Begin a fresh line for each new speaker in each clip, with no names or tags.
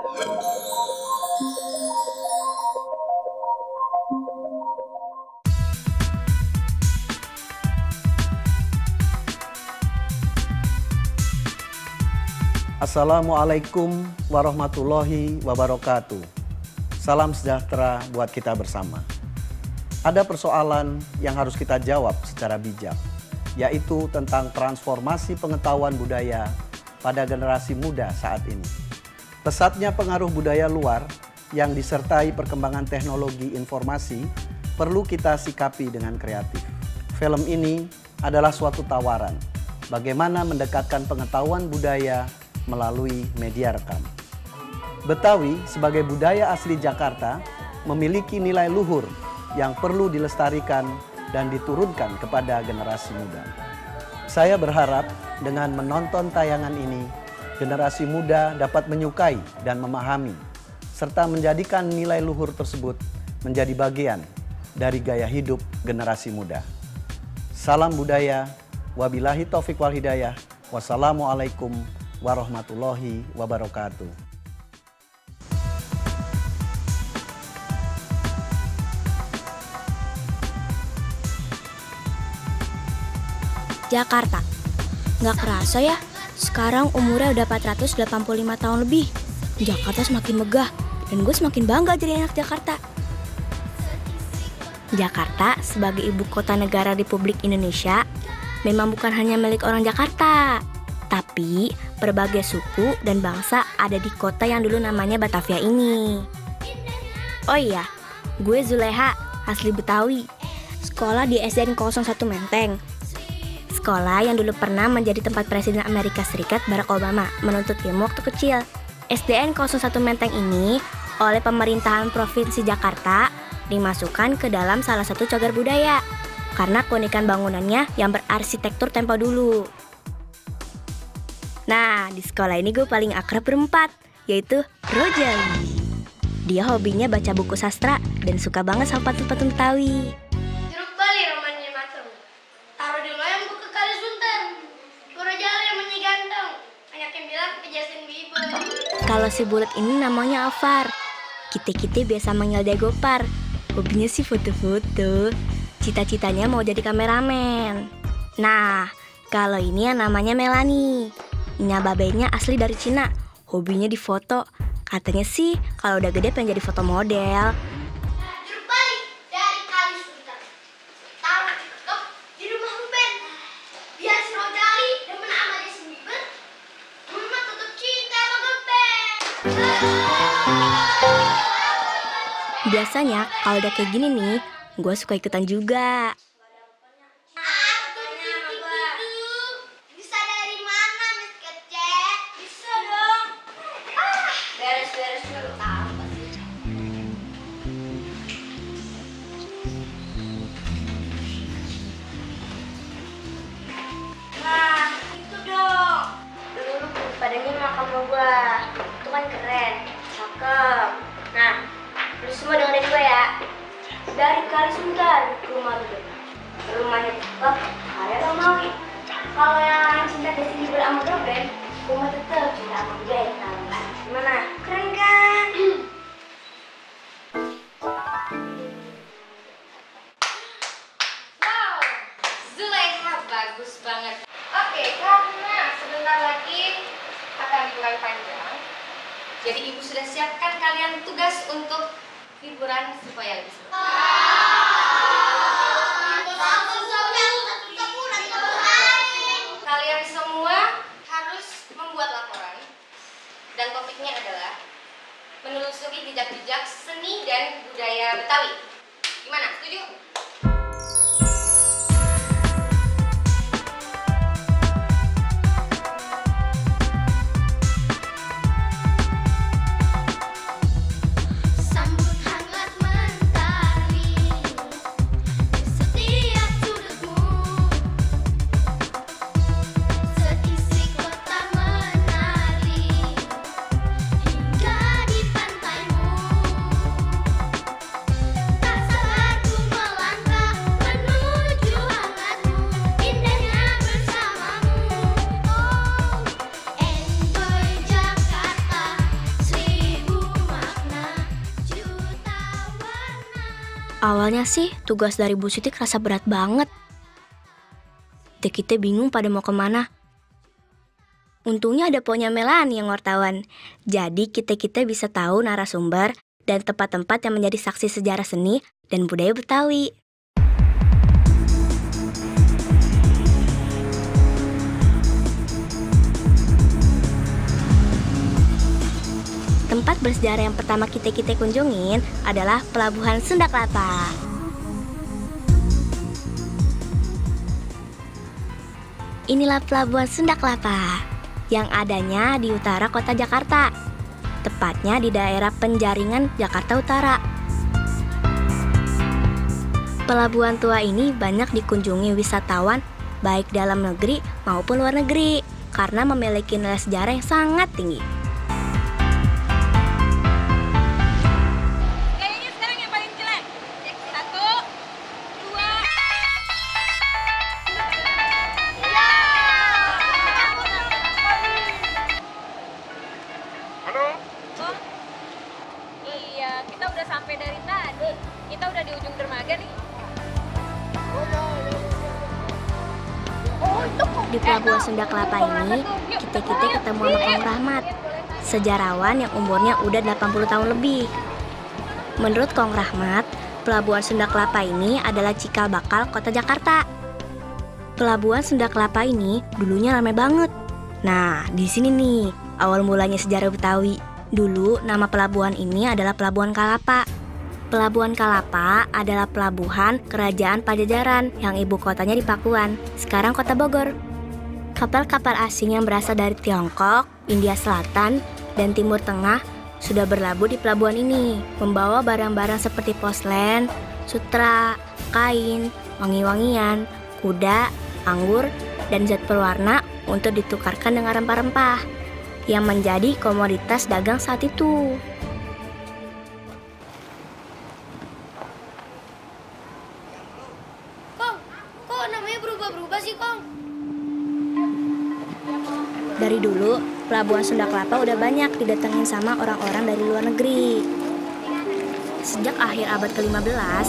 Assalamualaikum warahmatullahi wabarakatuh. Salam sejahtera buat kita bersama. Ada persoalan yang harus kita jawab secara bijak, yaitu tentang transformasi pengetahuan budaya pada generasi muda saat ini. Pesatnya pengaruh budaya luar yang disertai perkembangan teknologi informasi perlu kita sikapi dengan kreatif. Film ini adalah suatu tawaran bagaimana mendekatkan pengetahuan budaya melalui media rekam. Betawi sebagai budaya asli Jakarta memiliki nilai luhur yang perlu dilestarikan dan diturunkan kepada generasi muda. Saya berharap dengan menonton tayangan ini, generasi muda dapat menyukai dan memahami, serta menjadikan nilai luhur tersebut menjadi bagian dari gaya hidup generasi muda. Salam budaya, wabillahi taufiq wal hidayah, wassalamualaikum warahmatullahi wabarakatuh.
Jakarta. Nggak kerasa ya, sekarang umurnya udah 485 tahun lebih. Jakarta semakin megah, dan gue semakin bangga jadi anak Jakarta. Jakarta sebagai ibu kota negara Republik Indonesia memang bukan hanya milik orang Jakarta, tapi berbagai suku dan bangsa ada di kota yang dulu namanya Batavia ini. Oh iya, gue Zuleha, asli Betawi. Sekolah di SDN 01 Menteng. Sekolah yang dulu pernah menjadi tempat Presiden Amerika Serikat Barack Obama menuntut ilmu waktu kecil. SDN 01 Menteng ini oleh pemerintahan Provinsi Jakarta dimasukkan ke dalam salah satu cagar budaya karena keunikan bangunannya yang berarsitektur tempo dulu. Nah, di sekolah ini gue paling akrab berempat, yaitu Rojali. Dia hobinya baca buku sastra dan suka banget sama patung-patung Betawi.
Jeruk bali romannya mateng. Taruh di loyang buku kali sunter. Rojali yang ganteng. Banyak yang bilang ke Justin Bieber.
Kalau si bulat ini namanya Alvar. Kita biasa manggil dia Gopar. Hobinya sih foto-foto. Cita-citanya mau jadi kameramen. Nah, kalau ini yang namanya Melanie. Nya babenya asli dari Cina. Hobinya di foto. Katanya sih kalau udah gede pengen jadi foto model.
Jeruk bali dari kali sunter. Taruh di kop di rumah Ruben. Biar si Rojali demen sama Justin Bieber. Rumah tutup cinta sama Ruben.
Biasanya kalau udah kayak gini nih, gue suka ikutan juga.
Bisa dari mana, Miss Kecek? Bisa dong. Beres-beres dulu. Apa sih? Nah, itu dong. Dulu pada nyimak sama gua. Itu kan keren. Cakep. Nah, lu semua dengerin gue ya. Dari Kali Sunter ke rumah Ruben. Rumahnya tetap Arya Romawi. Kalau yang lain cinta Justin Bieber sama Ruben, rumah tetap cinta sama gue. Gimana? Keren kan? Wow, Zuleha bagus banget. Oke, karena sebentar lagi akan dimulai panjang, jadi ibu sudah siapkan kalian tugas untuk hiburan supaya lebih seru. Kalian semua harus membuat laporan dan topiknya adalah menelusuri jejak-jejak seni dan budaya Betawi. Gimana? Setuju?
Tak sabar ku melangkah.
Awalnya sih tugas dari Bu Siti kerasa berat banget. Kita bingung pada mau kemana. Untungnya ada Ponya Melani yang wartawan. Jadi kita bisa tahu narasumber dan tempat-tempat yang menjadi saksi sejarah seni dan budaya Betawi. Tempat bersejarah yang pertama kita kunjungin adalah Pelabuhan Sunda Kelapa. Inilah Pelabuhan Sunda Kelapa yang adanya di utara kota Jakarta, tepatnya di daerah Penjaringan, Jakarta Utara. Pelabuhan tua ini banyak dikunjungi wisatawan baik dalam negeri maupun luar negeri karena memiliki nilai sejarah yang sangat tinggi.
Kayaknya sekarang yang paling jelek. 1, 2.
Halo?
Oh, iya, kita udah sampai dari tadi. Kita udah di ujung dermaga nih.
Di Pelabuhan Sunda Kelapa ini, kita ketemu sama Kang Rahmat, sejarawan yang umurnya udah 80 tahun lebih. Menurut Kang Rahmat, Pelabuhan Sunda Kelapa ini adalah cikal bakal kota Jakarta. Pelabuhan Sunda Kelapa ini dulunya ramai banget. Nah, di sini nih awal mulanya sejarah Betawi. Dulu nama pelabuhan ini adalah Pelabuhan Kalapa. Pelabuhan Kalapa adalah pelabuhan kerajaan Pajajaran yang ibu kotanya di Pakuan, sekarang kota Bogor. Kapal-kapal asing yang berasal dari Tiongkok, India Selatan, dan Timur Tengah sudah berlabuh di pelabuhan ini, membawa barang-barang seperti porselen, sutra, kain, wangi-wangian, kuda, anggur, dan zat berwarna untuk ditukarkan dengan rempah-rempah yang menjadi komoditas dagang saat itu.
Kong, kok namanya berubah-berubah sih, Kong?
Dari dulu, Pelabuhan Sunda Kelapa udah banyak didatengin sama orang-orang dari luar negeri. Sejak akhir abad ke-15,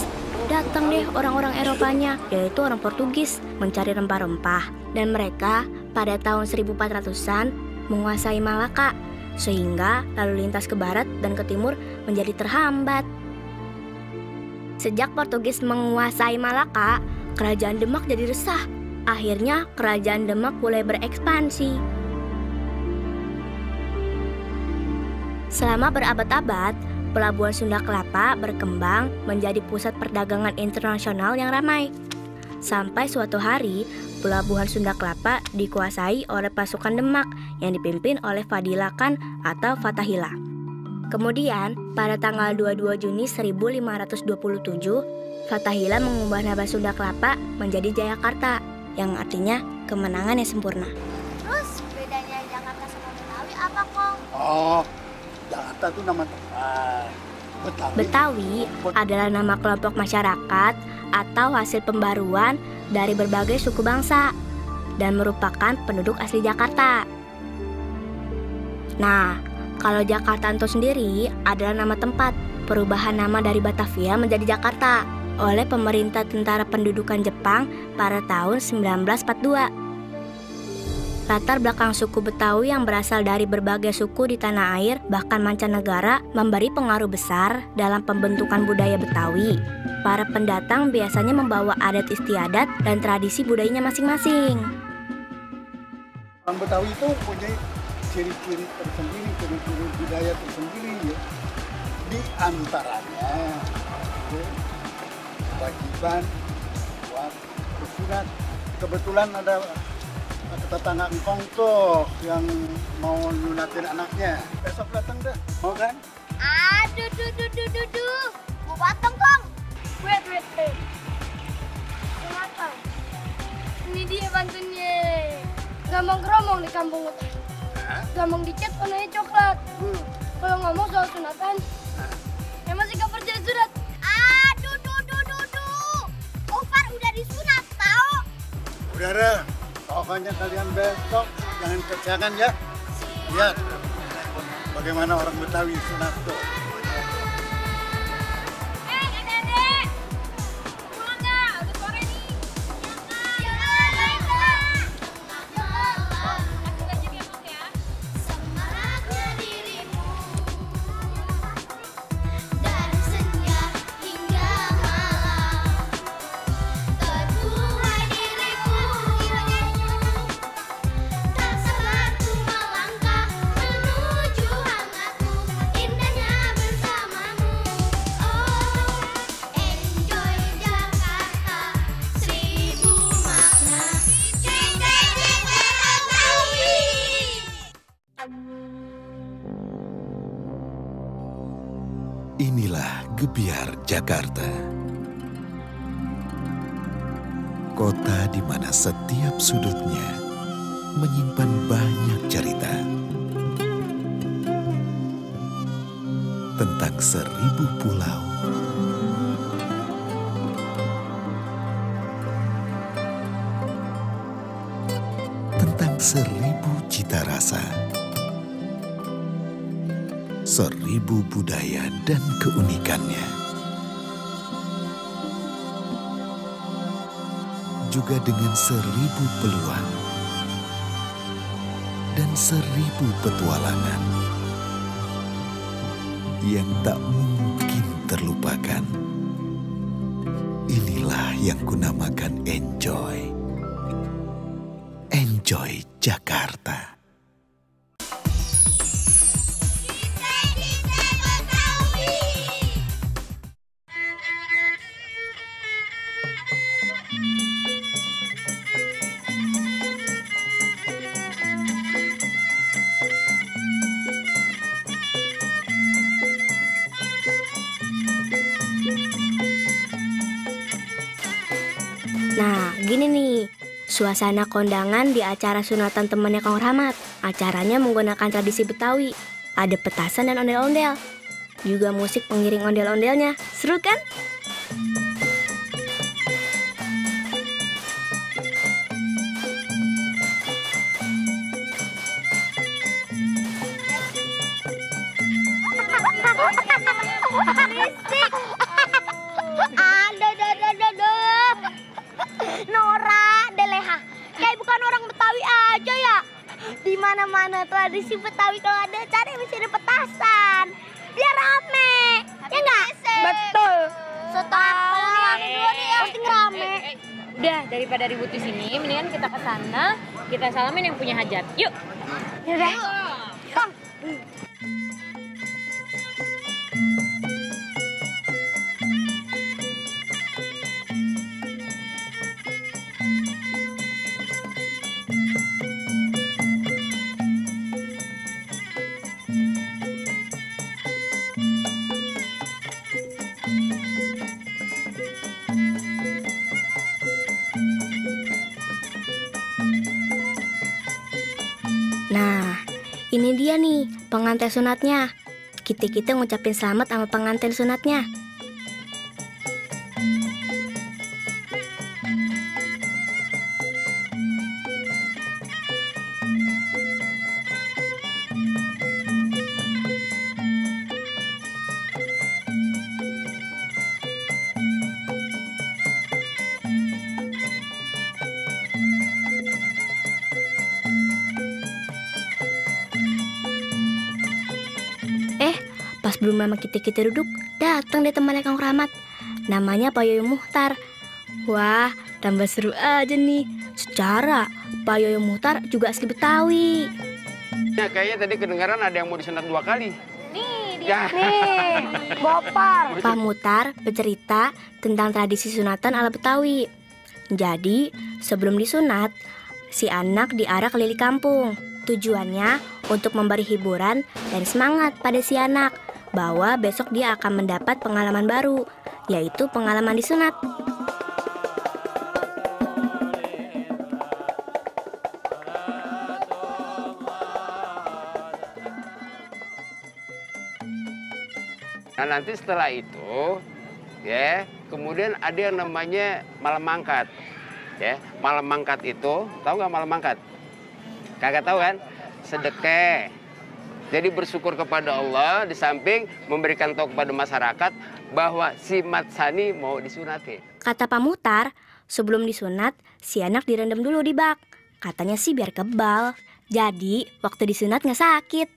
datang deh orang-orang Eropanya, yaitu orang Portugis, mencari rempah-rempah. Dan mereka pada tahun 1400-an menguasai Malaka, sehingga lalu lintas ke barat dan ke timur menjadi terhambat. Sejak Portugis menguasai Malaka, kerajaan Demak jadi resah. Akhirnya kerajaan Demak mulai berekspansi. Selama berabad-abad, Pelabuhan Sunda Kelapa berkembang menjadi pusat perdagangan internasional yang ramai. Sampai suatu hari, Pelabuhan Sunda Kelapa dikuasai oleh pasukan Demak yang dipimpin oleh Fadila Khan atau Fatahillah. Kemudian, pada tanggal 22 Juni 1527, Fatahillah mengubah nama Sunda Kelapa menjadi Jayakarta, yang artinya kemenangan yang sempurna.
Terus bedanya Jakarta sama Betawi apa, Kong?
Oh, Jakarta itu nama tempat.
Betawi adalah nama kelompok masyarakat atau hasil pembaruan dari berbagai suku bangsa dan merupakan penduduk asli Jakarta. Nah, kalau Jakarta itu sendiri adalah nama tempat perubahan nama dari Batavia menjadi Jakarta oleh pemerintah tentara pendudukan Jepang pada tahun 1942. Latar belakang suku Betawi yang berasal dari berbagai suku di tanah air bahkan mancanegara memberi pengaruh besar dalam pembentukan budaya Betawi. Para pendatang biasanya membawa adat istiadat dan tradisi budayanya masing-masing.
Orang Betawi itu punya ciri-ciri tersendiri, ciri-ciri budaya tersendiri ya. Di antaranya kewajiban buat bersunat. Kebetulan ada tetangga engkong tuh yang mau nyunatin anaknya. Besok datang deh, mau kan?
Aduh. Mau potong, Kong. Wait. Kenapa? Ini dia bantunya. Gampang keromong di kampung itu. Gampang dicet warnanya coklat. Kalau ngomong soal sunatan, emang sih gak percaya sunat. Aduh. Gofar udah disunat, tau?
Udah deh, pokoknya kalian besok jangan kesiangan ya. Lihat bagaimana orang Betawi sunat tuh.
Adik-adik,
Inilah Gebiar Jakarta. Kota di mana setiap sudutnya menyimpan banyak cerita tentang 1000 pulau, tentang 1000 cita rasa, 1000 budaya dan keunikannya. Juga dengan 1000 peluang dan 1000 petualangan yang tak mungkin terlupakan. Inilah yang kunamakan Enjoy. Enjoy Jakarta.
Nah, gini nih, suasana kondangan di acara sunatan temannya Kang Rahmat. Acaranya menggunakan tradisi Betawi. Ada petasan dan ondel-ondel. Juga musik pengiring ondel-ondelnya. Seru kan?
Nora, Deleha, kayak bukan orang Betawi aja ya. Di mana-mana tradisi Betawi kalau ada acara mesti ada petasan. Biar rame, ya nggak? Betul. Setelah pasti rame.
Udah, daripada ribut di sini, mendingan kita ke sana, kita salamin yang punya hajat. Yuk.
Yaudah. Kom.
Nah, ini dia nih pengantin sunatnya. Kita ngucapin selamat sama pengantin sunatnya. Pas belum lama kita duduk, datang deh temannya Kang Rahmat. Namanya Pak Yoyo Muhtar. Wah, tambah seru aja nih. Secara Pak Yoyo Muhtar juga asli Betawi.
Ya, kayaknya tadi kedengaran ada yang mau disunat 2 kali.
Nih, dia.
Nih, Bopar.
Pak Muhtar bercerita tentang tradisi sunatan ala Betawi. Jadi, sebelum disunat, si anak diarak keliling kampung. Tujuannya untuk memberi hiburan dan semangat pada si anak bahwa besok dia akan mendapat pengalaman baru, yaitu pengalaman disunat.
Nah, nanti setelah itu, ya, kemudian ada yang namanya malam mangkat. Ya, malam mangkat itu, tahu nggak malam mangkat? Kagak tahu kan? Sedekah. Jadi bersyukur kepada Allah di samping memberikan tahu kepada masyarakat bahwa si Mat Sani mau disunatin.
Kata Pak Muhtar, sebelum disunat, si anak direndam dulu di bak. Katanya sih biar kebal. Jadi, waktu disunat nggak sakit.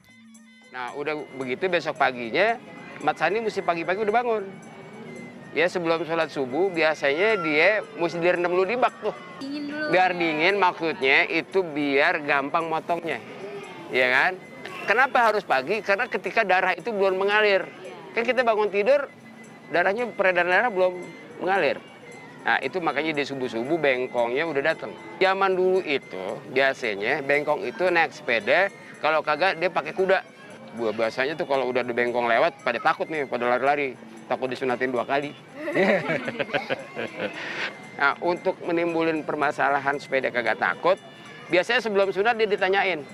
Nah, udah begitu besok paginya, Mat Sani mesti pagi-pagi udah bangun. Ya, sebelum sholat subuh biasanya dia mesti direndam dulu di bak tuh.
Dingin dulu.
Biar dingin maksudnya itu biar gampang motongnya. Iya kan? Kenapa harus pagi? Karena ketika darah itu belum mengalir. Kan kita bangun tidur, darahnya peredaran darah belum mengalir. Nah, itu makanya di subuh-subuh bengkongnya udah datang. Zaman dulu itu biasanya bengkong itu naik sepeda Kalau kagak dia pakai kuda. Biasanya tuh kalau udah ada bengkong lewat pada takut nih, pada lari-lari. Takut disunatin 2 kali. Nah, untuk menimbulin permasalahan sepeda kagak takut, biasanya sebelum sunat dia ditanyain,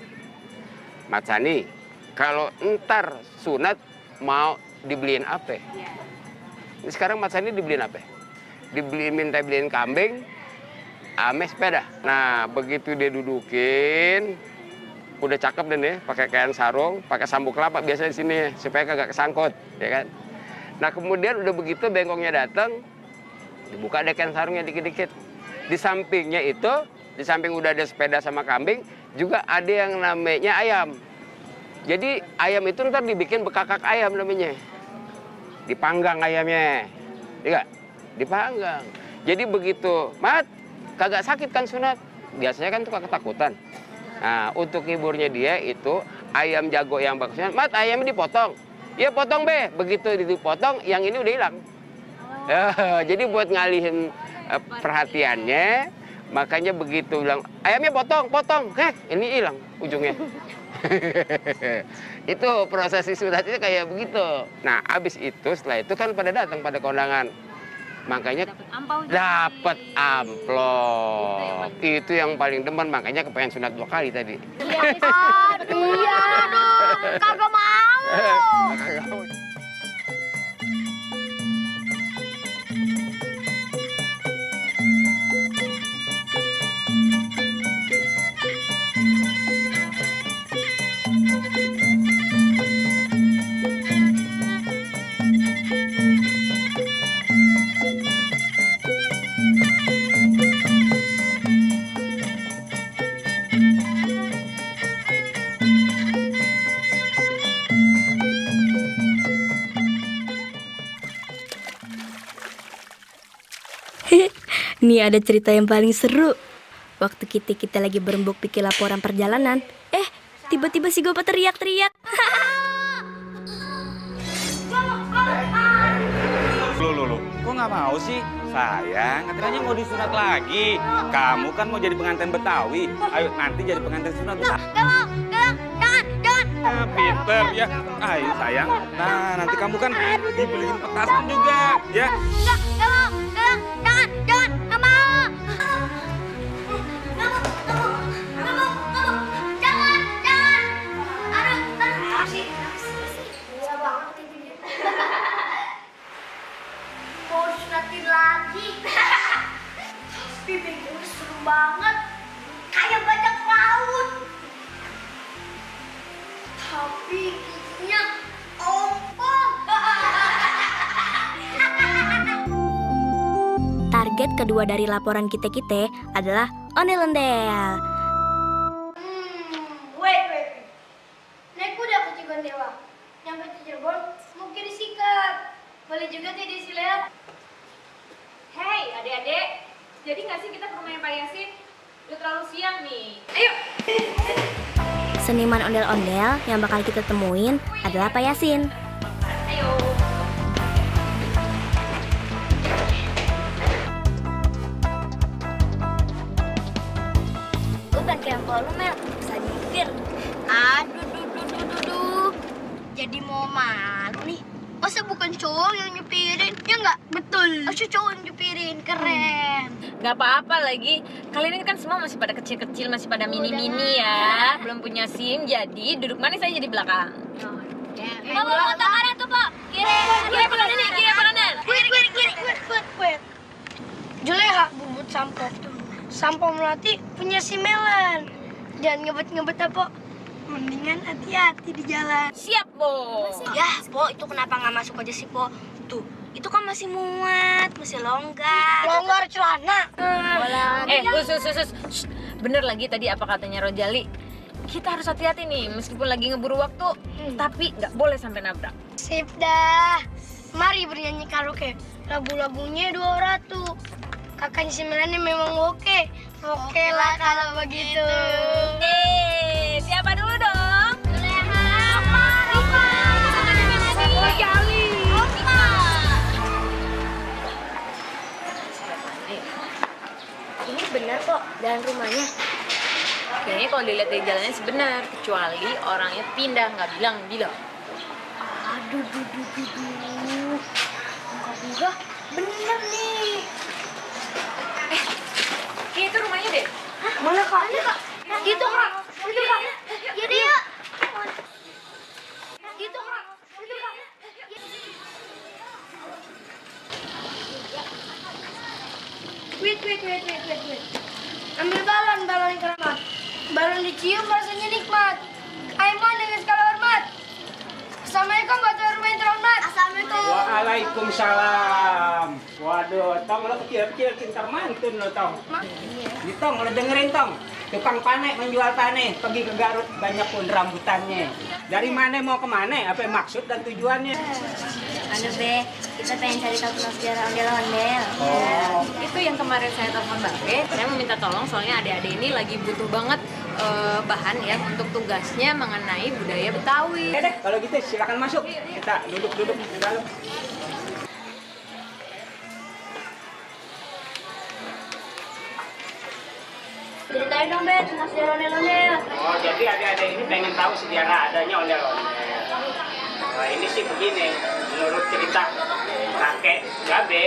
Mat Sani, kalau entar sunat mau dibeliin apa? Ini sekarang Mat Sani dibeliin apa? Minta beliin kambing, ame sepeda. Nah, begitu dia dudukin, udah cakep deh nih, pakai kain sarung, pakai sambuk kelapa biasa di sini supaya kagak kesangkut, ya kan? Nah, kemudian udah begitu bengkongnya datang, dibuka deh kain sarungnya dikit-dikit. Di sampingnya itu, di samping udah ada sepeda sama kambing, juga ada yang namanya ayam. Jadi ayam itu ntar dibikin bekakak ayam namanya. Dipanggang ayamnya, iya, dipanggang. Jadi begitu, Mat, kagak sakit kan sunat? Biasanya kan tuh ketakutan. Nah, untuk hiburnya dia itu ayam jago yang bagusnya, Mat, ayamnya dipotong. Ya potong be, begitu dipotong, yang ini udah hilang. Jadi buat ngalihin perhatiannya, makanya begitu bilang, ayamnya potong, ini hilang ujungnya. Itu proses sunatnya kayak begitu. Nah, abis itu setelah itu kan pada datang pada kondangan. Makanya dapat amplop. Itu yang paling demen, makanya kepengen sunat 2 kali tadi.
Iya dong, kagak mau.
Nih ada cerita yang paling seru. Waktu kita lagi berembuk bikin laporan perjalanan, tiba-tiba si Gopa teriak-teriak.
Loh, kok nggak mau sih? Sayang, katanya mau disunat lagi. Kamu kan mau jadi pengantin Betawi. Ayo nanti jadi pengantin sunat.
Gak mau, jangan.
Pinter ya. Ayo sayang. Nah, nanti kamu kan dibeliin petasan juga, ya.
Gak mau, jangan. Mau sunatin lagi. Tapi bengkongnya seru banget. Kayak bajak laut. Tapi giginya ompong.
Target kedua dari laporan kita adalah ondel-ondel.
Wait. Naik kuda ke Cigondewa. Nyampe Cirebon, mungkin disikat. Boleh juga tuh diisi lewat.
Hei, adik-adik, jadi nggak sih kita ke rumahnya Pak Yasin? Udah terlalu siang nih. Ayo!
Seniman ondel-ondel yang bakal kita temuin adalah Pak Yasin.
Ayo!
Gue kan kayak lu, Mel. Bisa nyipir. Aduh. Jadi mau malu nih. Masa bukan cowok yang nyupirin? Ya nggak? Betul. Masa cowok yang nyupirin, keren.
Nggak apa-apa lagi. Kalian ini kan semua masih pada kecil-kecil, masih pada mini-mini ya. Belum punya SIM, jadi duduk manis aja di belakang.
Mau ke kanan tuh, Pak. Kiri apa kanan? Kiri. Juleha, bubut sampo. Sampo melati punya si Melan. Jangan ngebet-ngebet apa. Mendingan hati-hati di jalan.
Siap, Po.
Ya, Po, itu kenapa nggak masuk aja sih, Po? Tuh, itu kan masih muat, masih longgar. Longgar celana.
Khusus. Bener lagi tadi apa katanya Rojali. Kita harus hati-hati nih, meskipun lagi ngeburu waktu, tapi nggak boleh sampai nabrak.
Sip dah. Mari bernyanyi karaoke. Lagu-lagunya 2 ratu. Kakaknya si Melani memang oke. Oke lah kalau begitu.
Siapa dulu dong?
Ini benar kok, jalan rumahnya.
Kayaknya kalau dilihat dari jalannya sih benar, kecuali orangnya pindah nggak bilang.
Aduh, enggak juga bener nih.
Kayak itu rumahnya deh.
Mana kak? Itu kak. Ya dia. Itu kak. Wait. Ambil balon keramat. Balon dicium rasanya nikmat. Aiman dengan segala hormat. Assalamualaikum buat rumah yang terhormat. Assalamualaikum.
Waalaikumsalam. Waduh, Tong lo kecil-kecil cinta mantun lo Tong. Ini Tong lo dengerin Tong. Tukang panek menjual tanah, pergi ke Garut banyak pun rambutannya. Dari mana mau ke mana? Apa maksud dan tujuannya?
Anu Be, kita pengen cari tahu tentang sejarah ondel-ondel.
Oh.
Itu yang kemarin saya telepon Mbak Be. Saya mau minta tolong soalnya adik-adik ini lagi butuh banget bahan ya untuk tugasnya mengenai budaya Betawi.
Deh, kalau gitu silakan masuk. Kita duduk di dalam.
Ceritain dong Be tentang sejarah ondel-ondel.
Oh, jadi adik-adik ini pengen tahu sejarah adanya ondel-ondel. Nah, ini sih begini, menurut cerita kakek Gabe,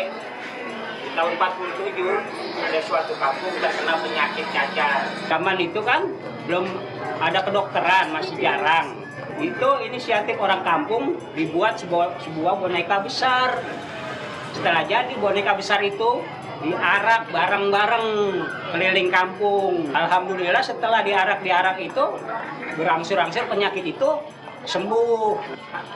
di tahun 47 ada suatu kampung terkena penyakit cacar. Zaman itu kan belum ada kedokteran, masih jarang. Itu inisiatif orang kampung dibuat sebuah boneka besar. Setelah jadi boneka besar itu diarak bareng-bareng keliling kampung. Alhamdulillah setelah diarak itu berangsur-angsur penyakit itu sembuh.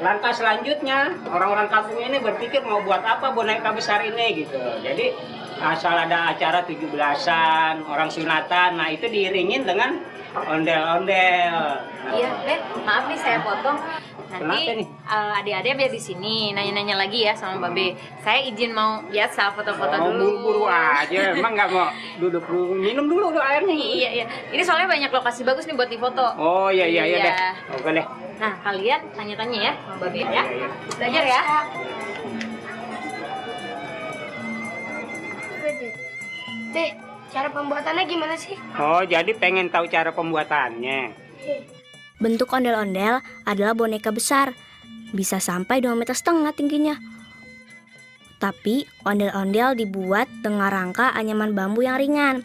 Langkah selanjutnya orang-orang kampung ini berpikir mau buat apa boneka besar ini gitu. Jadi asal ada acara 17-an, orang sunatan, nah itu diiringin dengan ondel-ondel.
Iya, Be, maaf nih saya potong.
Kenapa
Nanti
nih?
adik-adik biar di sini nanya-nanya lagi ya sama Mbak Be. Saya izin mau biasa foto-foto
Oh,
dulu.
buru-buru aja, emang nggak mau duduk dulu, minum dulu tuh airnya.
Iya. Ini soalnya banyak lokasi bagus nih buat difoto.
Oh iya deh, oke deh.
Nah, kalian tanya-tanya ya sama Mbak Be ya.
Iya.
Belajar ya.
Be, cara pembuatannya gimana sih?
Oh, jadi pengen tahu cara pembuatannya.
Bentuk ondel-ondel adalah boneka besar, bisa sampai 2,5 meter tingginya. Tapi ondel-ondel dibuat dengan rangka anyaman bambu yang ringan.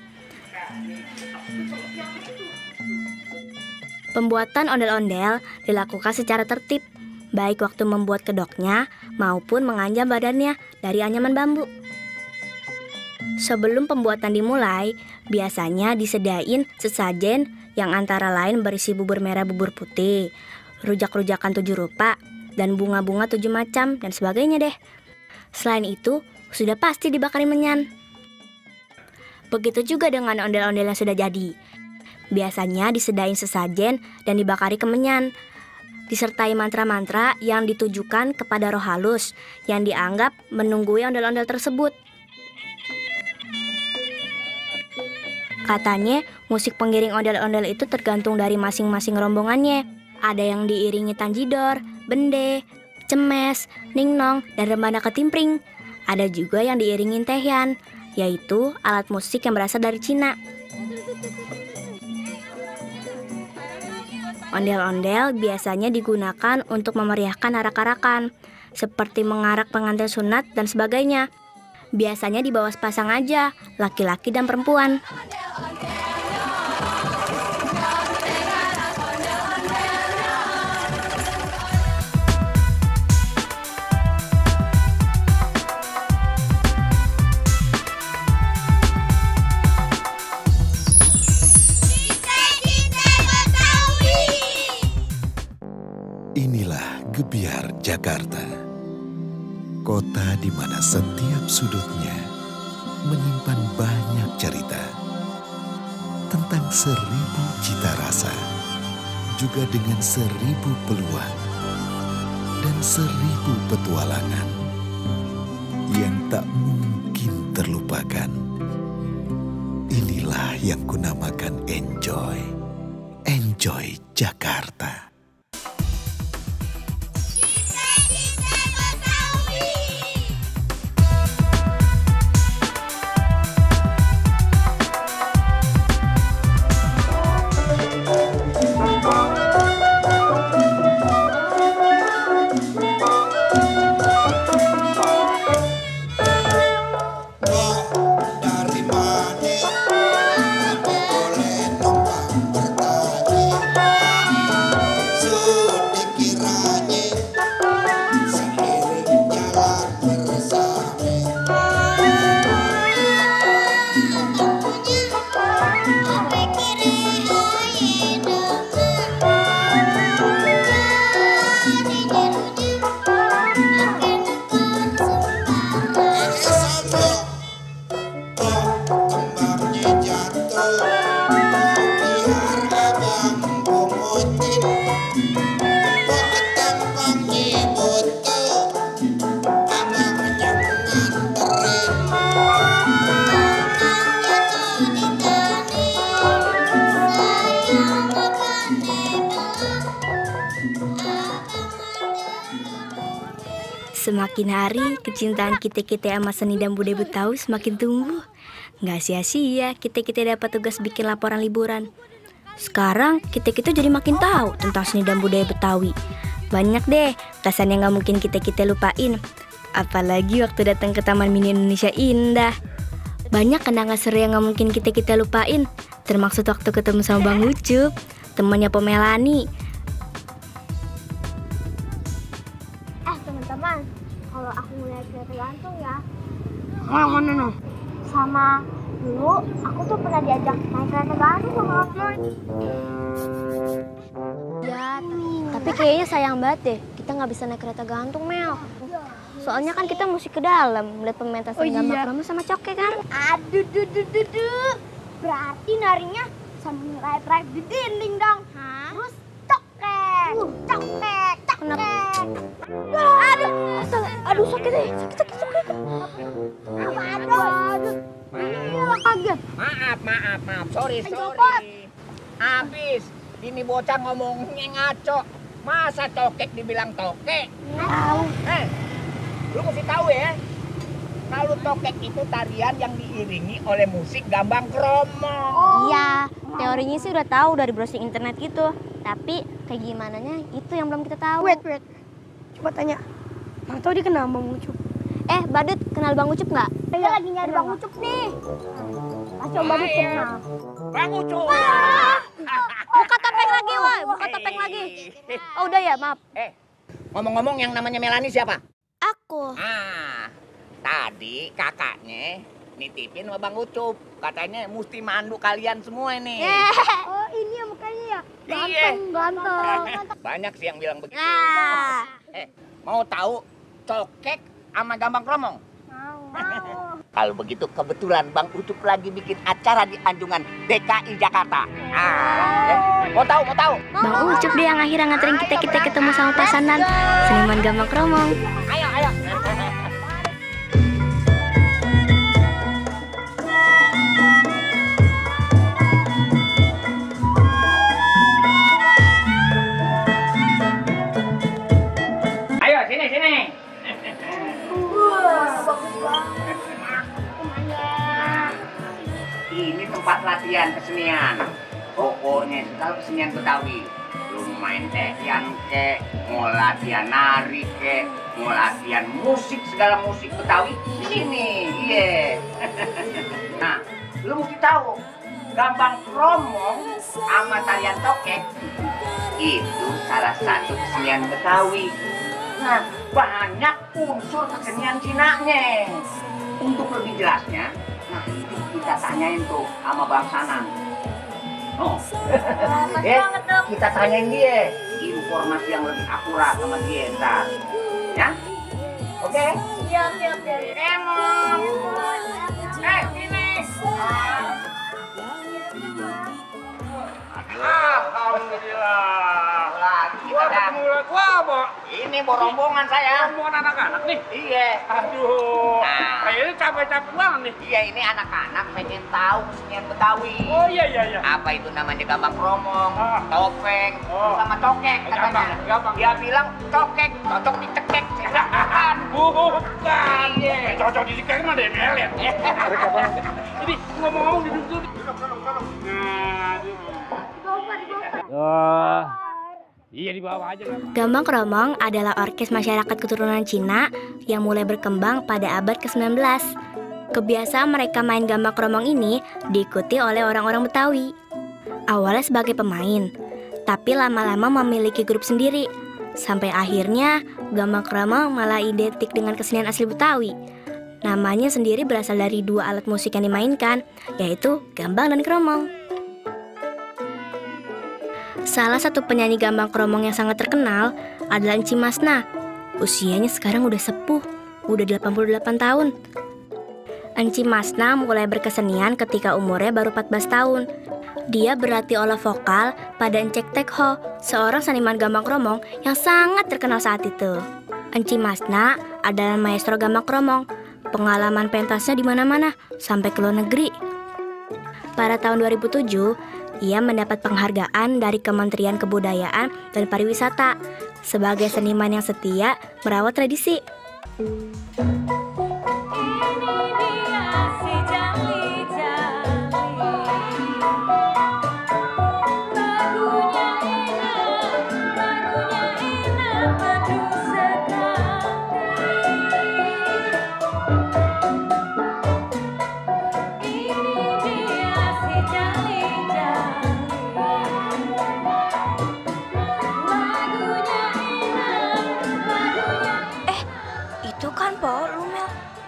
Pembuatan ondel-ondel dilakukan secara tertib, baik waktu membuat kedoknya maupun menganjam badannya dari anyaman bambu. Sebelum pembuatan dimulai, biasanya disediain sesajen yang antara lain berisi bubur merah, bubur putih, rujak-rujakan 7 rupa, dan bunga-bunga 7 macam, dan sebagainya deh. Selain itu, sudah pasti dibakari menyan. Begitu juga dengan ondel-ondel yang sudah jadi. Biasanya disediain sesajen dan dibakari kemenyan, disertai mantra-mantra yang ditujukan kepada roh halus yang dianggap menunggui ondel-ondel tersebut. Katanya musik pengiring ondel-ondel itu tergantung dari masing-masing rombongannya. Ada yang diiringi tanjidor, bende, cemes, ningnong, dan rebana ketimpring. Ada juga yang diiringin tehyan, yaitu alat musik yang berasal dari Cina. Ondel-ondel biasanya digunakan untuk memeriahkan arak-arakan, seperti mengarak pengantin sunat dan sebagainya. Biasanya dibawa sepasang aja, laki-laki dan perempuan.
Inilah Gebiar Jakarta, kota di mana setiap sudutnya menyimpan banyak cerita tentang 1000 cita rasa, juga dengan 1000 peluang dan 1000 petualangan yang tak mungkin terlupakan. Inilah yang kunamakan Enjoy. Enjoy Jakarta.
Semakin hari, kecintaan kita-kita sama seni dan budaya Betawi semakin tumbuh. Nggak sia-sia kita-kita dapat tugas bikin laporan liburan. Sekarang kita-kita jadi makin tahu tentang seni dan budaya Betawi. Banyak deh perasaan yang nggak mungkin kita-kita lupain. Apalagi waktu datang ke Taman Mini Indonesia Indah. Banyak kenangan seru yang nggak mungkin kita-kita lupain. Termaksud waktu ketemu sama Bang Ucup, temannya Pomelani.
Teman-teman, kalau aku ngeliat kereta gantung ya, mana no? Sama dulu aku tuh pernah diajak naik kereta gantung sama orang. Ya, tapi kayaknya sayang banget deh kita nggak bisa naik kereta gantung, Mel. Soalnya kan kita mesti ke dalam melihat pementasan gambar kromong sama Cokek kan. Aduh, berarti narinya sambil ngerayap-rayap di dinding dong. Terus Cokek. Aduh sakit deh, sakit. Aduh. Iya kaget.
Maaf, sorry. Habis, ini bocah ngomongnya ngaco. Masa Cokek dibilang tokek? Lu mesti tahu ya, kalau tokek itu tarian yang diiringi oleh musik gambang kromong.
Iya, teorinya sih udah tahu dari browsing internet gitu. Tapi kayak gimananya itu yang belum kita tahu.
Wait. Coba tanya. Bang tahu dia kenal Bang Ucup?
Badut, kenal Bang Ucup nggak? Kita lagi nyari Bang Ucup nih. Coba Badut kenal.
Bang Ucup.
Buka topeng lagi, woi. Buka topeng lagi. Oh udah ya, maaf.
Ngomong-ngomong yang namanya Melani siapa?
Aku.
Tadi kakaknya nitipin sama Bang Ucup. Katanya mesti mandu kalian semua ini.
Oh ini ya mukanya ya?
Ganteng. Banyak sih yang bilang begitu. Mau tahu Cokek sama gambang kromong?
Mau.
Kalau begitu kebetulan Bang Ucup lagi bikin acara di Anjungan DKI Jakarta. Mau tahu?
Bang Ucup deh yang akhirnya nganterin kita ketemu sama pasangan seniman gambang kromong.
Ayo. Ayo sini.
Bagus banget.
Ini tempat latihan kesenian. Pokoknya segala kesenian Betawi. Lu main tehian kek, mau latihan nari kek, mau latihan musik, segala musik Betawi di sini. Iya. Nah, lu mesti tahu, gambang kromong sama tarian Cokek itu salah satu kesenian Betawi. Nah, banyak unsur kesenian Cinanya. Untuk lebih jelasnya, nah itu kita tanyain tuh sama Bang Sanan. Kita tanyain dia informasi yang lebih akurat sama dia ntar. Ya? Oke?
Iya, oke.
Emang. Sini. Alhamdulillah. Ini rombongan saya.
Rombongan anak-anak nih?
Iya.
Aduh. Kayaknya capek-capek banget nih.
Iya, ini anak-anak pengen tahu kesenian Betawi.
Oh iya.
Apa itu namanya gambang kromong, topeng, sama cokek katanya.
Gampang.
Dia bilang cokek, cocok dicekek. Saya bilang
bukan.
Iya.
Cocok dicekek mah deh melet. Ini ngomong-ngomong duduk dulu. Nah, iya di bawah aja.
Gambang kromong adalah orkes masyarakat keturunan Cina yang mulai berkembang pada abad ke-19. Kebiasaan mereka main gambang kromong ini diikuti oleh orang-orang Betawi. Awalnya sebagai pemain, tapi lama-lama memiliki grup sendiri. Sampai akhirnya gambang kromong malah identik dengan kesenian asli Betawi. Namanya sendiri berasal dari dua alat musik yang dimainkan, yaitu gambang dan kromong. Salah satu penyanyi gambang kromong yang sangat terkenal adalah Enci Masna. Usianya sekarang udah sepuh, udah 88 tahun. Enci Masna mulai berkesenian ketika umurnya baru 14 tahun. Dia berlatih olah vokal pada Encek Tekho, seorang seniman gambang kromong yang sangat terkenal saat itu. Enci Masna adalah maestro gambang kromong. Pengalaman pentasnya di mana-mana, sampai ke luar negeri. Pada tahun 2007, ia mendapat penghargaan dari Kementerian Kebudayaan dan Pariwisata sebagai seniman yang setia merawat tradisi.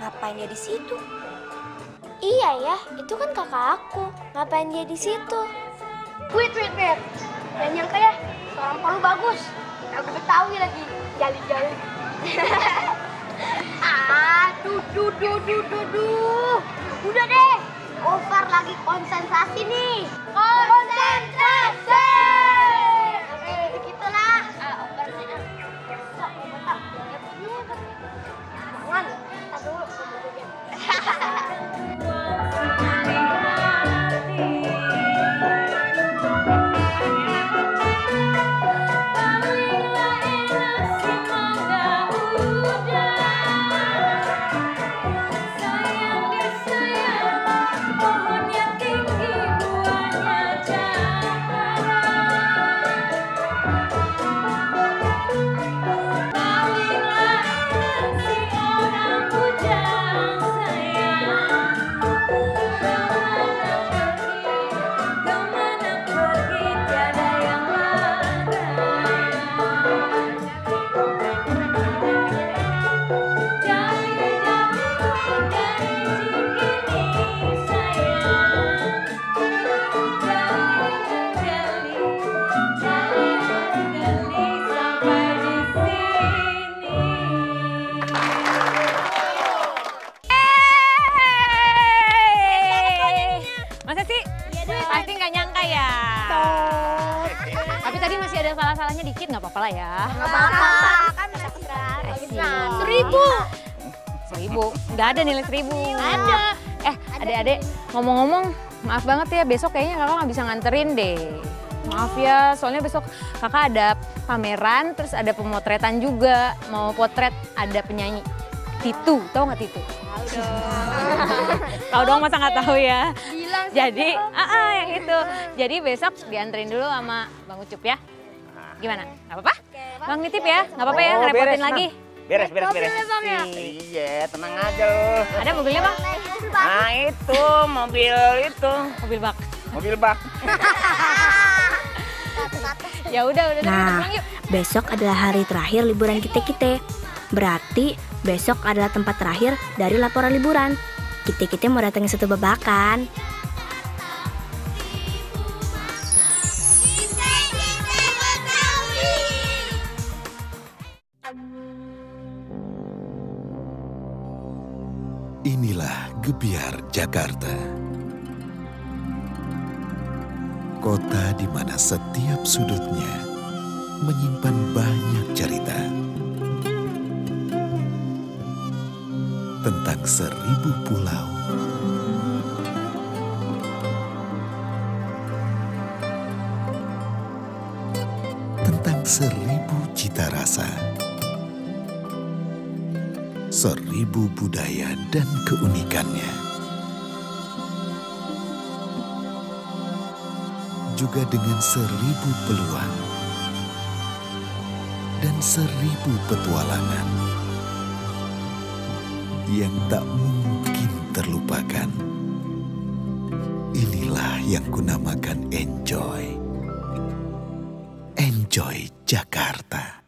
Ngapain dia di situ? Iya ya, itu kan kakak aku. Ngapain dia di situ? Wait. Dan yang kayak seorang Palu bagus. Aku Betawi lagi, jali-jali. Duh. Udah deh, Gofar lagi konsentrasi nih. Konsentrasi! Oke, begitulah. Gofar nih. Jangan, kita dulu.
Salah-salahnya dikit nggak apa-apa lah ya.
Nggak apa-apa, kan bisa kebetulan.
1000. Nggak ada nilai 1000.
Ada.
Adik-adik, ngomong-ngomong, maaf banget ya, besok kayaknya kakak nggak bisa nganterin deh. Maaf ya, soalnya besok kakak ada pameran, terus ada pemotretan juga. Mau potret ada penyanyi Titu, tahu nggak Titu?
Tahu dong.
Tahu dong, masa nggak tahu ya?
Bilang
jadi, yang itu. Jadi besok dianterin dulu sama Bang Ucup ya. Gimana? Nggak apa-apa? Bang nitip ya? Nggak apa-apa ya, ngerepotin lagi.
Beres.
Iya, tenang aja loh.
Ada mobilnya Bang?
Nah itu, mobil itu.
Mobil bak.
Mobil bak.
Ya udah
Nah,
pulang yuk.
besok adalah hari terakhir liburan kita. Berarti besok adalah tempat terakhir dari laporan liburan. Kita mau datangin satu babakan.
Inilah Gebiar Jakarta. Kota di mana setiap sudutnya menyimpan banyak cerita. Tentang 1000 pulau. Tentang 1000 cita rasa. 1000 budaya dan keunikannya. Juga dengan 1000 peluang dan 1000 petualangan yang tak mungkin terlupakan. Inilah yang kunamakan Enjoy. Enjoy Jakarta.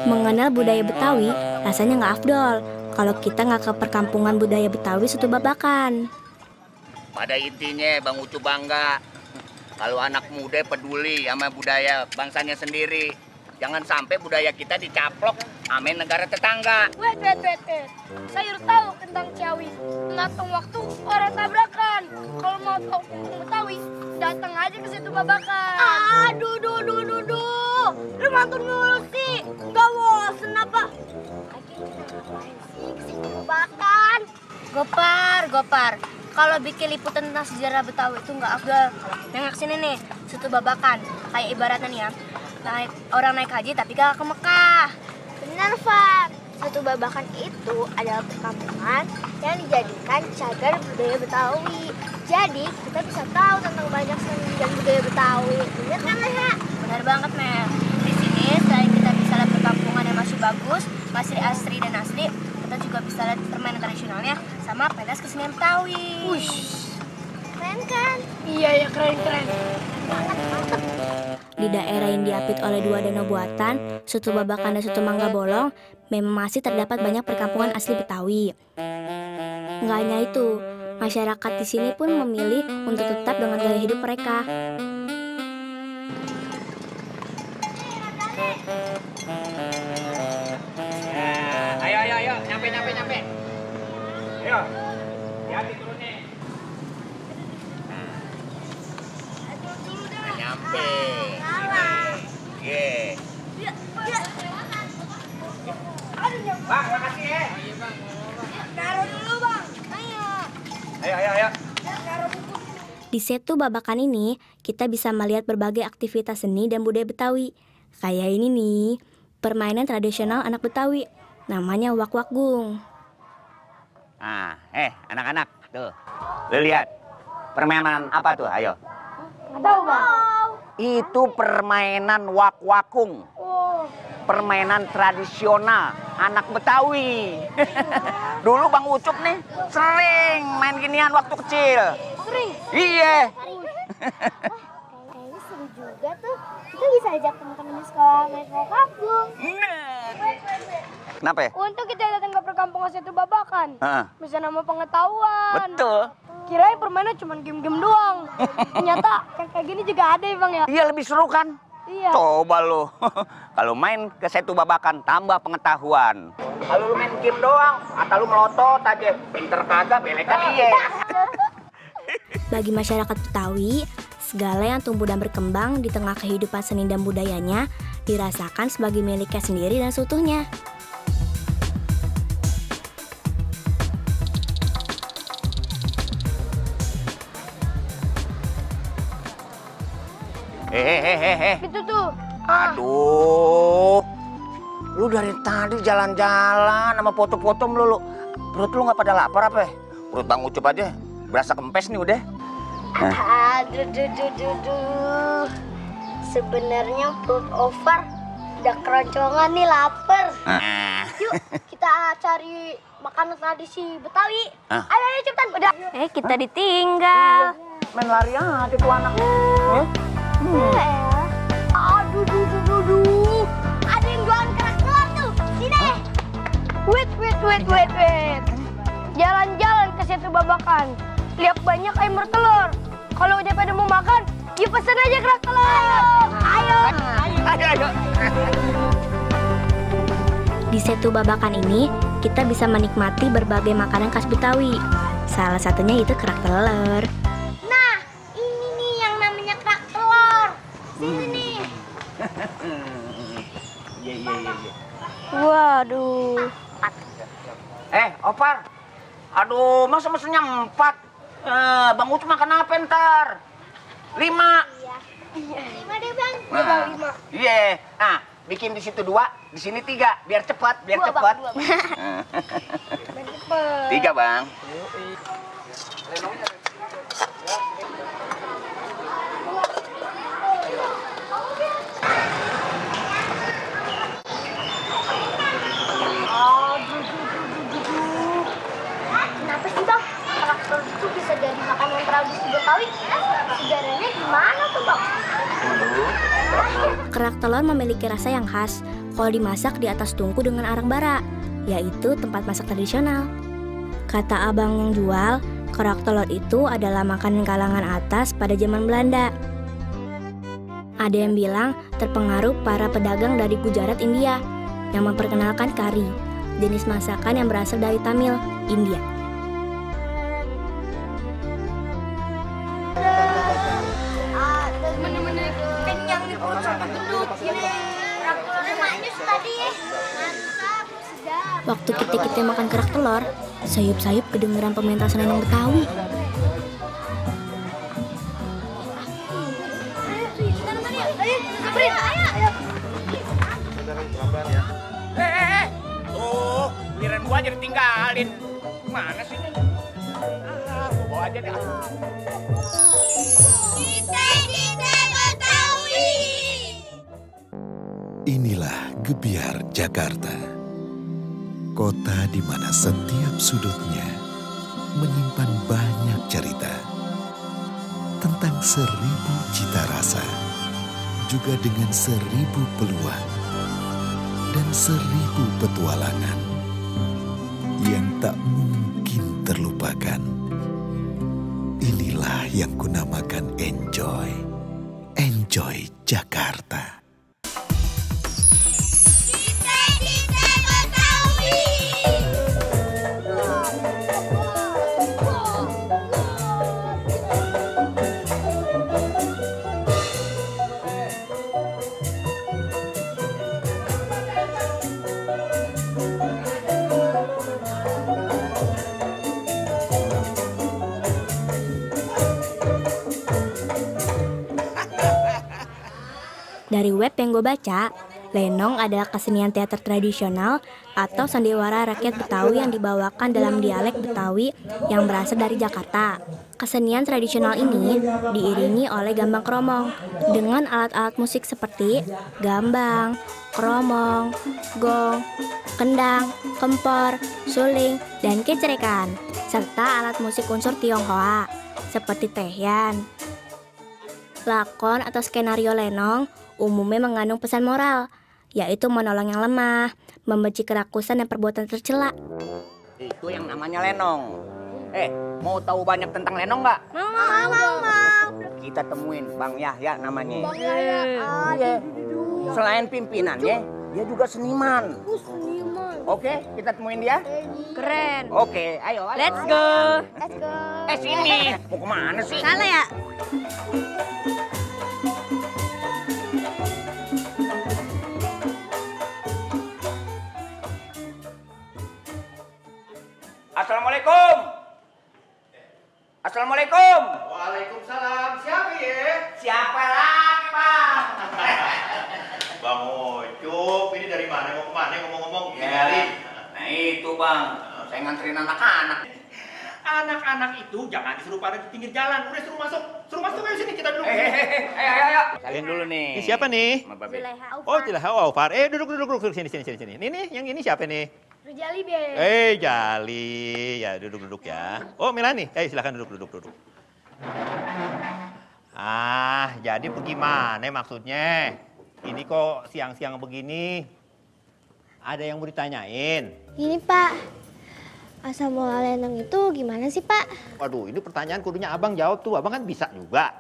Mengenal budaya Betawi rasanya nggak afdol kalau kita nggak ke perkampungan budaya Betawi Setu Babakan.
Pada intinya Bang Ucu bangga kalau anak muda peduli sama budaya bangsanya sendiri. Jangan sampai budaya kita dicaplok sama negara tetangga.
Wait. Saya udah tahu tentang Ciawi. Menatang waktu orang tabrakan. Kalau mau tahu tentang Betawi, datang aja ke Setu Babakan.
Aduh. Lu mantun mulu sih. Gak bosen apa? Lagi kita ngapain sih ke Setu Babakan?
Gopar.
kalau bikin liputan tentang sejarah Betawi itu nggak afdal. Nengok sini nih, Soto Babakan. Kayak ibaratnya nih ya, orang naik haji tapi gak ke Mekah.
Benar, Fat. Soto Babakan itu adalah perkampungan yang dijadikan cagar budaya Betawi. Jadi kita bisa tahu tentang banyak seni dan budaya Betawi. Benar kan, Leha?
Benar banget, Mel. Di sini selain kita bisa lihat perkampungan yang masih bagus, masih asri dan asli, kita juga bisa lihat permainan tradisionalnya sama pentas kesenian Betawi.
Keren kan?
Iya, ya keren-keren.
Di daerah yang diapit oleh dua danau buatan, Soto Babakan dan Soto Mangga Bolong, memang masih terdapat banyak perkampungan asli Betawi. Nggak hanya itu, masyarakat di sini pun memilih untuk tetap dengan gaya hidup mereka.
Ayo, nyampe. Ayo, hati turun nih. Nyampe. Ye. Bang, makasih ya.
Taruh dulu, Bang.
Ayo.
Di Setu Babakan ini, kita bisa melihat berbagai aktivitas seni dan budaya Betawi. Kayak ini nih, permainan tradisional anak Betawi, namanya wak-wakgung.
Nah, anak-anak, tuh. Lu lihat, permainan apa tuh? Ayo.
Nggak tahu, Bang.
Itu permainan wak-wakung. Permainan tradisional anak Betawi. Dulu Bang Ucup nih sering main ginian waktu kecil.
Sering?
Iya.
Kayaknya seru juga tuh. Kita bisa ajak teman-teman di sekolah main wak-wakgung.
Kenapa ya?
Untuk kita datang ke perkampungan Setu Babakan. Bisa nambah pengetahuan.
Betul.
Kirain permainan cuma game-game doang. Ternyata yang kayak gini juga ada ya, Bang ya?
Iya, lebih seru kan?
Iya.
Coba lu. Kalau main ke Setu Babakan tambah pengetahuan. Kalau lu main game doang, atau lu melotot aja, pinter kagak, belekan iya.
Bagi masyarakat Betawi, segala yang tumbuh dan berkembang di tengah kehidupan seni dan budayanya dirasakan sebagai miliknya sendiri dan seutuhnya.
Itu tuh.
Aduh. Lu dari tadi jalan-jalan sama foto-foto melulu. Perut lu nggak pada lapar apa? Perut Bang Ucup aja berasa kempes nih udah.
Aduh. Sebenarnya perut over udah keroncongan nih, lapar. Yuk, kita cari makanan tradisi Betawi. Ayo cepetan. Udah.
Kita ditinggal.
Main lari aja tuh anak.
Aduh. Ada yang jualan kerak telur tuh. Sini. Wait. Jalan-jalan ke Setu Babakan. Lihat banyak ayam bertelur. Kalau udah pada mau makan, yuk pesen aja kerak telur. Ayo.
Di Setu Babakan ini, kita bisa menikmati berbagai makanan khas Betawi. Salah satunya itu kerak telur.
Nah, ini nih yang namanya kerak telur. Sini nih.
Iya.
Waduh.
Opar. Aduh, masa mesennya 4? Bang Ucup makan apa ntar? 5.
Iya. 5 deh, Bang.
Nah,
5.
Iya. Nah, bikin di situ 2, di sini 3, biar cepat.
2, Bang.
3, Bang.
Kenapa sih, Bang? Kerak telur itu bisa jadi makanan tradisi Betawi? Sejarahnya gimana tuh, Bang?
Kerak telur memiliki rasa yang khas kalau dimasak di atas tungku dengan arang bara, yaitu tempat masak tradisional. Kata abang yang jual, kerak telur itu adalah makanan kalangan atas pada zaman Belanda. Ada yang bilang terpengaruh para pedagang dari Gujarat, India, yang memperkenalkan kari, jenis masakan yang berasal dari Tamil, India.
Bener-bener kenyang nih perut sampai gendut. Ini kerak telurnya manis tadi. Mantap, sedap.
Waktu kita makan kerak telur, sayup-sayup kedengeran pementasan nenong Betawi.
samperin. Ayo.
Tuh, giliran gua aja ditinggalin. Mana sih ini? Gua bawa aja deh.
Kita Betawi.
Inilah Gebiar Jakarta. Kota di mana setiap sudutnya menyimpan banyak cerita tentang 1000 cita rasa, juga dengan 1000 peluang dan 1000 petualangan yang tak mungkin terlupakan. Inilah yang kunamakan Enjoy. Enjoy Jakarta.
Dari web yang gue baca, lenong adalah kesenian teater tradisional atau sandiwara rakyat Betawi yang dibawakan dalam dialek Betawi yang berasal dari Jakarta. Kesenian tradisional ini diiringi oleh gambang kromong dengan alat-alat musik seperti gambang, kromong, gong, kendang, kempor, suling, dan kecerekan, serta alat musik unsur Tionghoa seperti tehian. Lakon atau skenario lenong umumnya mengandung pesan moral, yaitu menolong yang lemah, membenci kerakusan dan perbuatan tercela.
Itu yang namanya lenong. Mau tahu banyak tentang lenong nggak?
Mau.
Kita temuin Bang Yahya namanya.
Bang Yahya.
Iya. Selain pimpinannya, dia juga seniman.
Seniman.
Oke, kita temuin dia.
Keren.
Oke, ayo.
Let's go.
Let's go.
Sini. Mau kemana sih?
Sana ya?
Assalamualaikum. Assalamualaikum.
Waalaikumsalam. Siapa ya?
Siapa lagi, Bang?
Bang Ucup, ini dari mana? Mau kemana? Ngomong-ngomong, tinggalin.
Nah itu, Bang. Saya nganterin anak-anak.
Anak-anak itu jangan disuruh pada di pinggir jalan. Udah suruh masuk. Suruh masuk ayo sini, kita duduk.
Ayo. Kalian dulu nih.
Ini siapa nih?
Sama Babe.
Oh, Cilaha Aufar. Duduk. Sini. Ini yang ini siapa nih?
Jali, Be.
Jali. Ya, duduk ya. Oh, Milani. Silakan duduk. Jadi bagaimana maksudnya? Ini kok siang-siang begini? Ada yang mau ditanyain?
Ini, Pak. Asal mula lenong itu gimana sih, Pak?
Waduh, ini pertanyaan kudunya abang jawab tuh. Abang kan bisa juga.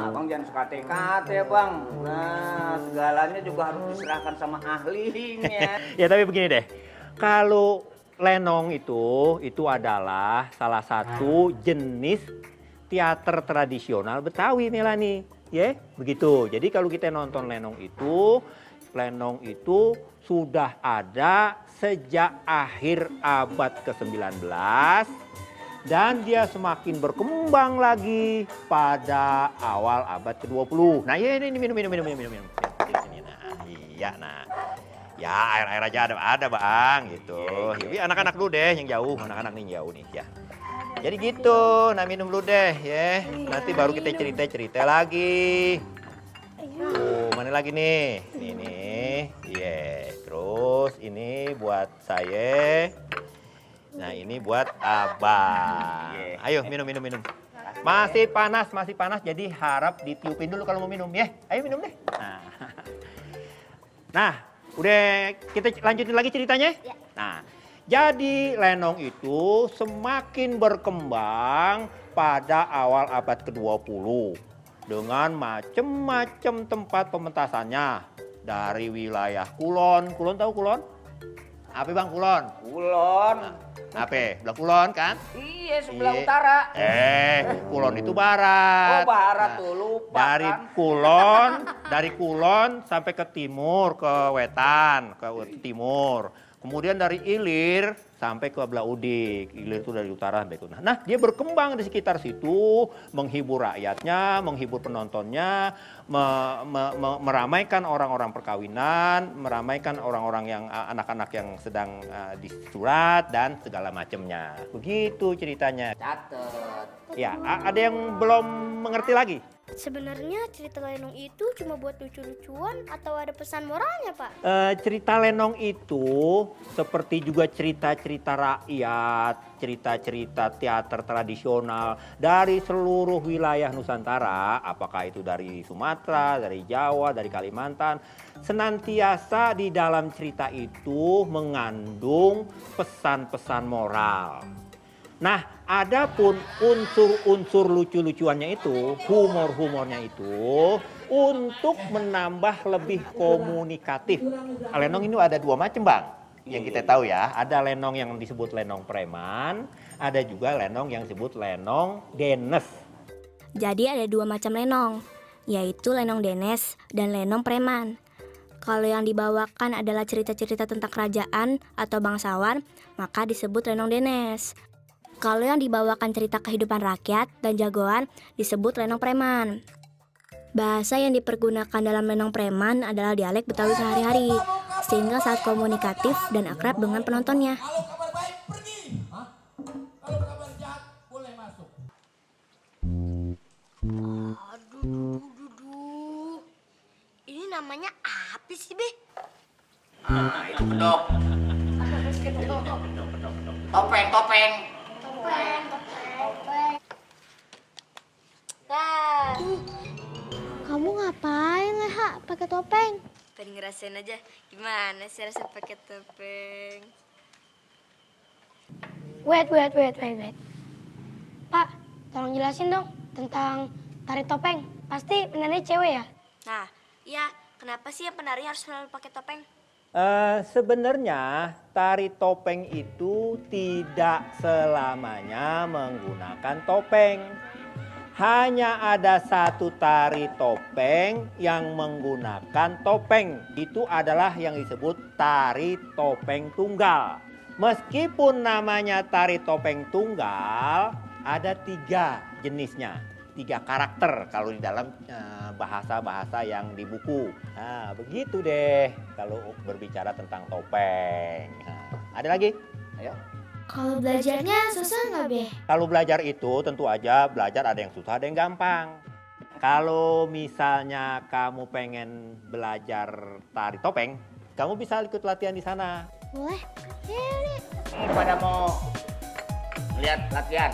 Abang jangan sekate-kate, Bang. Nah, segalanya juga harus diserahkan sama ahlinya.
Ya, tapi begini deh. Kalau lenong itu adalah salah satu jenis teater tradisional Betawi, Melani. Ya, begitu. Jadi kalau kita nonton lenong itu sudah ada sejak akhir abad ke-19 dan dia semakin berkembang lagi pada awal abad ke-20. Nah, ya ini minum. Sini, Ya, air aja ada Bang gitu. Jadi anak-anak dulu deh yang jauh, anak-anak nih jauh nih ya. Jadi gitu. Nah, minum dulu deh ya. Nanti baru kita cerita lagi. Mana lagi nih? Ini. Iya. Terus ini buat saya. Nah, ini buat Abang. Ayo minum. Masih panas. Jadi harap ditiupin dulu kalau mau minum ya. Ayo minum deh. Nah, udah kita lanjutin lagi ceritanya? Ya. Nah, jadi lenong itu semakin berkembang pada awal abad ke-20 dengan macam-macam tempat pementasannya. Dari wilayah Kulon. Kulon tahu Kulon? Apa Bang Kulon?
Kulon.
Apa? Belah Kulon kan?
Iya, sebelah utara.
Kulon itu barat.
Oh, barat tuh, lupa
Dari Kulon sampai ke timur, ke wetan, ke timur. Kemudian dari Ilir sampai ke Blaudik, Ilir itu dari utara sampai ke Nah, dia berkembang di sekitar situ, menghibur rakyatnya, menghibur penontonnya, meramaikan orang-orang perkawinan, meramaikan orang-orang yang anak-anak yang sedang disurat dan segala macamnya. Begitu ceritanya.
Catet.
Ya, ada yang belum mengerti lagi?
Sebenarnya cerita Lenong itu cuma buat lucu-lucuan atau ada pesan moralnya, Pak?
Cerita Lenong itu seperti juga cerita-cerita rakyat, cerita-cerita teater tradisional dari seluruh wilayah Nusantara, apakah itu dari Sumatera, dari Jawa, dari Kalimantan, senantiasa di dalam cerita itu mengandung pesan-pesan moral. Nah, adapun unsur-unsur lucu-lucuannya itu, humor-humornya itu untuk menambah lebih komunikatif. Lenong ini ada dua macam, Bang. Yang kita tahu ya, ada lenong yang disebut lenong preman, ada juga lenong yang disebut lenong denes.
Jadi ada dua macam lenong, yaitu lenong denes dan lenong preman. Kalau yang dibawakan adalah cerita-cerita tentang kerajaan atau bangsawan, maka disebut lenong denes. Kalau yang dibawakan cerita kehidupan rakyat dan jagoan disebut lenong preman. Bahasa yang dipergunakan dalam lenong preman adalah dialek Betawi sehari-hari, sehingga sangat komunikatif dan akrab dengan penontonnya.
Aduh. Ini namanya apa sih, Be?
Itu kedok. Topeng.
Nah. Kamu ngapain, Leha, pakai topeng?
Pengen ngerasain aja gimana sih rasa pakai topeng.
Wait. Pak, tolong jelasin dong tentang tari topeng. Pasti penarinya cewek ya?
Nah, iya, kenapa sih yang penari harus selalu pakai topeng?
Sebenarnya tari topeng itu tidak selamanya menggunakan topeng. Hanya ada satu tari topeng yang menggunakan topeng. Itu adalah yang disebut tari topeng tunggal. Meskipun namanya tari topeng tunggal, ada 3 jenisnya. 3 karakter kalau di dalam bahasa-bahasa yang di buku. Nah, begitu deh kalau berbicara tentang topeng. Nah, ada lagi? Ayo.
Kalau belajarnya susah nggak, Be?
Kalau belajar itu tentu aja belajar ada yang susah, ada yang gampang. Kalau misalnya kamu pengen belajar tari topeng, kamu bisa ikut latihan di sana.
Boleh?
Pada mau lihat latihan,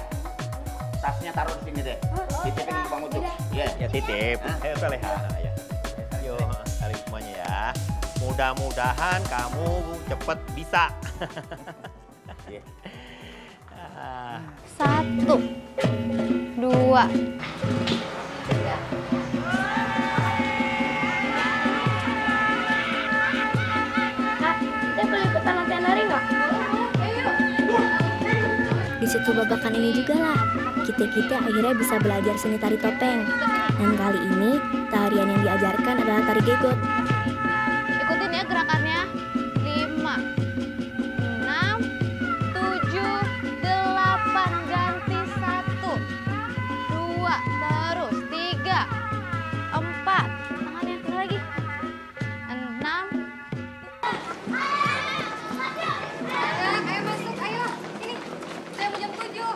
tasnya taruh di sini deh. Titipin ke Bang Ucup.
Iya, ya titip. Ayo, Leha. Ya. Ayo, kalian semuanya ya. Mudah-mudahan kamu cepet bisa.
1, 2, 3. Kak, kita boleh ikutan latihan nari nggak?
Di situ babakan ini juga lah, kita akhirnya bisa belajar seni tari topeng. Dan kali ini, tarian yang diajarkan adalah tari gegot.
Ikutin ya gerakannya. 5, 6, 7, 8, ganti 1, 2, terus 3, 4, tangannya lagi. 6. Ayo masuk, ayo. Ini, saya mau jam 7.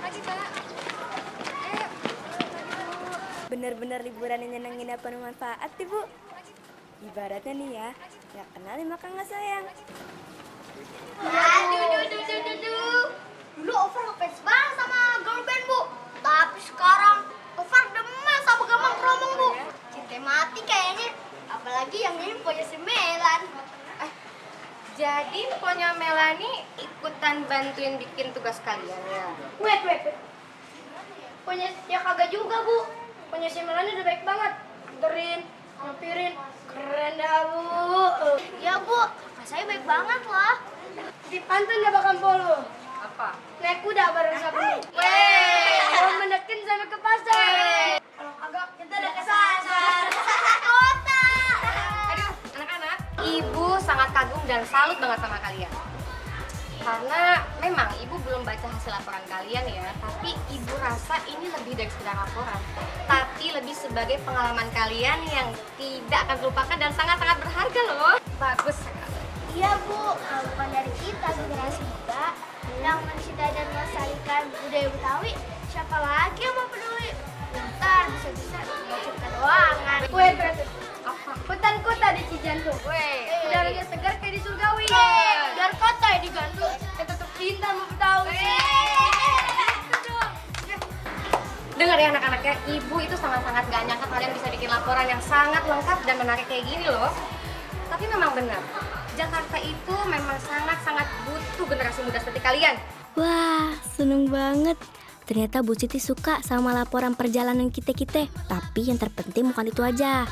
Lagi, Pak. Ayo.
Bener-bener liburan yang nyenengin dan penuh manfaat, Bu. Ibaratnya nih ya, nggak kenal maka nggak sayang.
Aduh. Dulu Ovar ngefans banget sama girl band, Bu. Tapi sekarang Ovar demen sama Gamang Kromong, Bu. Cinta mati kayaknya. Apalagi yang ini punya si Melan.
Jadi punya Melani ikutan bantuin bikin tugas kalian ya?
Wait. Punya ya kagak juga, Bu. Punya si Melan udah baik banget. Ngerin, nyampirin. Keren dah, Bu. Ya, Bu. Kakak saya baik banget lah. Di pantun dah bakal polo.
Apa?
Naik kuda bareng Sabni. Mau menekin sampai ke pasar. Kalau kagak kita udah kesasar. Kota.
Aduh, anak-anak. Ibu sangat kagum dan salut banget sama kalian.
Karena memang ibu belum baca hasil laporan kalian ya, tapi ibu rasa ini lebih dari sekedar laporan, tapi lebih sebagai pengalaman kalian yang tidak akan terlupakan dan sangat-sangat berharga loh. Bagus sekali.
Iya Bu, kalau bukan dari kita generasi muda yang mencintai dan melestarikan budaya Betawi, siapa lagi yang mau peduli? Ntar bisa-bisa cuma cerita doangan.
Weh, hutan kota di Cijantung. Udaranya segar kayak di surgawi.
Biar kota yang digantung, tetap cinta sama Betawi.
Dengar ya anak-anaknya, ibu itu sangat-sangat gak nyangka kalian bisa bikin laporan yang sangat lengkap dan menarik kayak gini loh. Tapi memang benar, Jakarta itu memang sangat-sangat butuh generasi muda seperti kalian.
Wah, seneng banget. Ternyata Bu Siti suka sama laporan perjalanan kita-kita. Tapi yang terpenting bukan itu aja.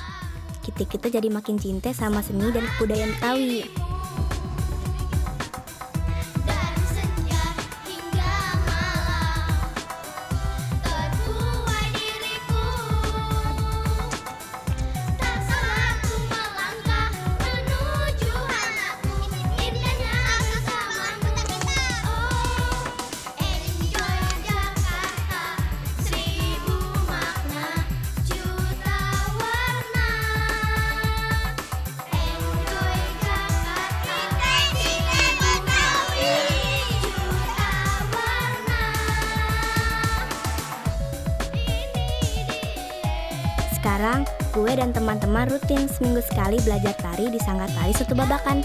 Kita jadi makin cinta sama seni dan kebudayaan Betawi. Sekarang, gue dan teman-teman rutin seminggu sekali belajar tari di Sanggar Tari Setu Babakan.